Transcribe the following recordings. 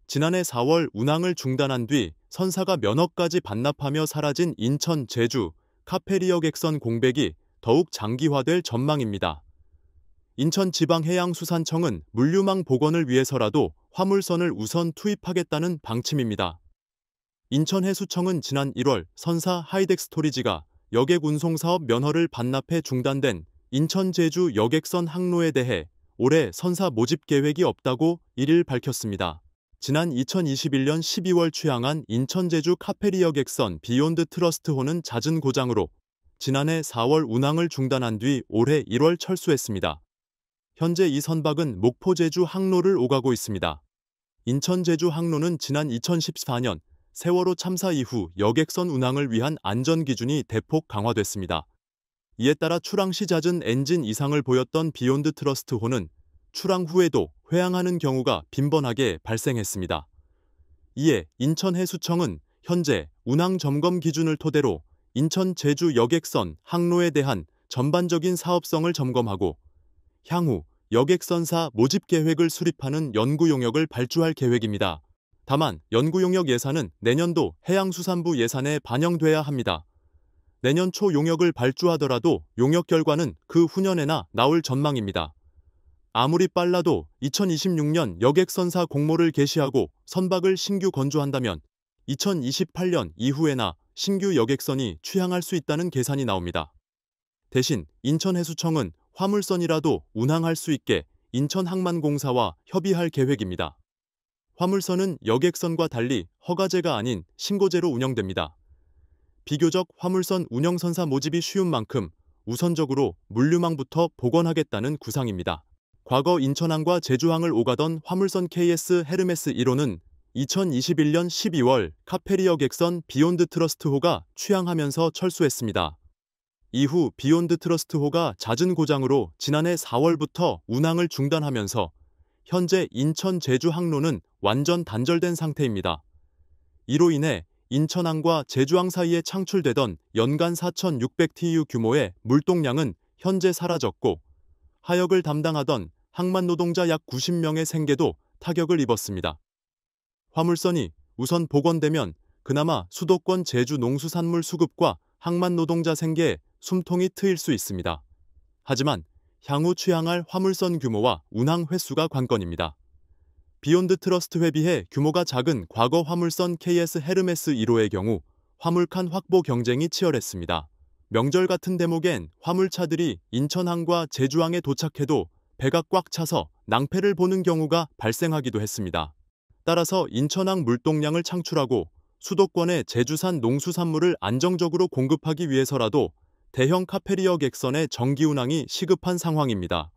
지난해 4월 운항을 중단한 뒤 선사가 면허까지 반납하며 사라진 인천 제주 카페리어 객선 공백이 더욱 장기화될 전망입니다. 인천지방해양수산청은 물류망 복원을 위해서라도 화물선을 우선 투입하겠다는 방침입니다. 인천해수청은 지난 1월 선사 하이덱스토리지가 여객 운송사업 면허를 반납해 중단된 인천 제주 여객선 항로에 대해 올해 선사 모집 계획이 없다고 1일 밝혔습니다. 지난 2021년 12월 취항한 인천 제주 카페리어 객선 비욘드 트러스트호는 잦은 고장으로 지난해 4월 운항을 중단한 뒤 올해 1월 철수했습니다. 현재 이 선박은 목포 제주 항로를 오가고 있습니다. 인천 제주 항로는 지난 2014년 세월호 참사 이후 여객선 운항을 위한 안전기준이 대폭 강화됐습니다. 이에 따라 출항 시 잦은 엔진 이상을 보였던 비욘드 트러스트호는 출항 후에도 회항하는 경우가 빈번하게 발생했습니다. 이에 인천해수청은 현재 운항 점검 기준을 토대로 인천 제주 여객선 항로에 대한 전반적인 사업성을 점검하고 향후 여객선사 모집 계획을 수립하는 연구 용역을 발주할 계획입니다. 다만 연구 용역 예산은 내년도 해양수산부 예산에 반영돼야 합니다. 내년 초 용역을 발주하더라도 용역 결과는 그 후년에나 나올 전망입니다. 아무리 빨라도 2026년 여객선사 공모를 개시하고 선박을 신규 건조한다면 2028년 이후에나 신규 여객선이 취항할 수 있다는 계산이 나옵니다. 대신 인천해수청은 화물선이라도 운항할 수 있게 인천항만공사와 협의할 계획입니다. 화물선은 여객선과 달리 허가제가 아닌 신고제로 운영됩니다. 비교적 화물선 운영선사 모집이 쉬운 만큼 우선적으로 물류망부터 복원하겠다는 구상입니다. 과거 인천항과 제주항을 오가던 화물선 KS 헤르메스 1호는 2021년 12월 카페리어 객선 비욘드 트러스트호가 취항하면서 철수했습니다. 이후 비욘드 트러스트호가 잦은 고장으로 지난해 4월부터 운항을 중단하면서 현재 인천 제주 항로는 완전 단절된 상태입니다. 이로 인해 인천항과 제주항 사이에 창출되던 연간 4,600TEU 규모의 물동량은 현재 사라졌고 하역을 담당하던 항만 노동자 약 90명의 생계도 타격을 입었습니다. 화물선이 우선 복원되면 그나마 수도권 제주 농수산물 수급과 항만 노동자 생계에 숨통이 트일 수 있습니다. 하지만 향후 취항할 화물선 규모와 운항 횟수가 관건입니다. 비욘드 트러스트에 비해 규모가 작은 과거 화물선 KS 헤르메스 1호의 경우 화물칸 확보 경쟁이 치열했습니다. 명절 같은 대목엔 화물차들이 인천항과 제주항에 도착해도 배가 꽉 차서 낭패를 보는 경우가 발생하기도 했습니다. 따라서 인천항 물동량을 창출하고 수도권의 제주산 농수산물을 안정적으로 공급하기 위해서라도 대형 카페리어 객선의 정기 운항이 시급한 상황입니다.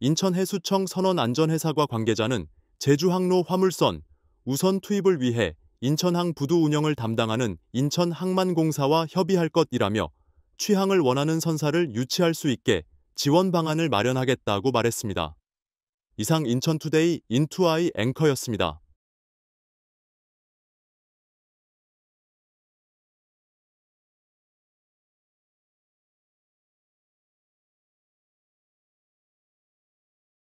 인천해수청 선원안전회사과 관계자는 제주항로 화물선 우선 투입을 위해 인천항 부두 운영을 담당하는 인천항만공사와 협의할 것이라며 취항을 원하는 선사를 유치할 수 있게 지원 방안을 마련하겠다고 말했습니다. 이상 인천투데이 인투아이 앵커였습니다.